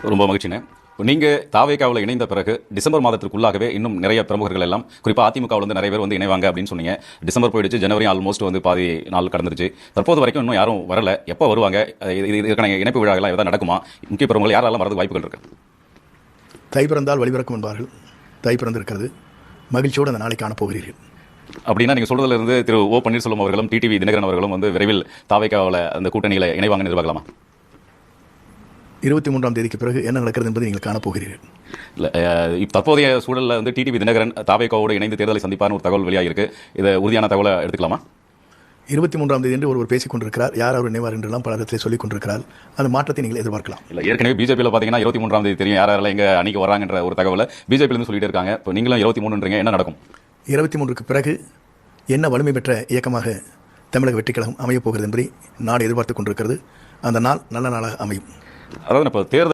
ரொம்ப மகிழ்ச்சினே. நீங்கள் தாவேகாவில் இணைந்த பிறகு டிசம்பர் மாதத்திற்குள்ளாகவே இன்னும் நிறைய பிரமுகர்கள் எல்லாம் குறிப்பாக அதிமுகவில் வந்து நிறைய பேர் வந்து இணைவாங்க அப்படின்னு சொன்னீங்க. டிசம்பர் போயிடுச்சு, ஜனவரி ஆல்மோஸ்ட் வந்து பாதி நாள் கடந்துருச்சு. தற்போது வரைக்கும் இன்னும் யாரும் வரல. எப்போ வருவாங்க? இதுக்கான இணைப்பு விழாக்கெல்லாம் எதாவது நடக்குமா? முக்கிய பிரமுகர்கள் யாரெல்லாம் வரது வாய்ப்புகள் இருக்கு? தை பிறந்தால் வழிபிறக்கும் என்பார்கள். தை பிறந்திருக்கிறது. மகிழ்ச்சியோடு அந்த நாளை காணப்போகிறீர்கள். அப்படின்னா நீங்கள் சொல்றதுல இருந்து திரு ஓ பன்னீர்செல்வம் அவர்களும் டிடிவி தினகரன் அவர்களும் வந்து விரைவில் தாவேகாவில் அந்த கூட்டணியில் இணைவாங்கன்னு எதிர்பார்க்கலாமா? 23ஆம் தேதிக்கு பிறகு என்ன நடக்கிறது என்பதை நீங்கள் காணப்போகிறீர்கள். இல்லை, தற்போதைய சூழலில் வந்து டிடிவி தினகரன் தாவேகாவோடு இணைந்து தேர்தலை சந்திப்பார்னு ஒரு தகவல் வெளியாகிருக்கு. இதை உறுதியான தகவலை எடுத்துக்கலாமா? 23ஆம் தேதி என்று ஒருவர் பேசிக் கொண்டிருக்கிறார். யார் அவர் இணைவார் என்றெல்லாம் பல இடத்திலே சொல்லிக் கொண்டிருக்கிறார். அந்த மாற்றத்தை நீங்கள் எதிர்பார்க்கலாம். இல்லை, ஏற்கனவே பிஜேபியில் பார்த்தீங்கன்னா 23ஆம் தேதி தெரியும் யாரெல்லாம் எங்கே அணிக்கு வராங்கன்ற ஒரு தகவலை பிஜேபியிலேருந்து சொல்லிட்டு இருக்காங்க. இப்போ நீங்களும் 23ன்றீங்க, என்ன நடக்கும்? 23க்கு பிறகு என்ன வலிமை பெற்ற இயக்கமாக தமிழக வெற்றிக்கழகம் அமையப் போகிறது என்பதை நாடு எதிர்பார்த்துக் கொண்டிருக்கிறது. அந்த நாள் நல்ல நாளாக அமையும். அதாவது இப்போ தேர்தல்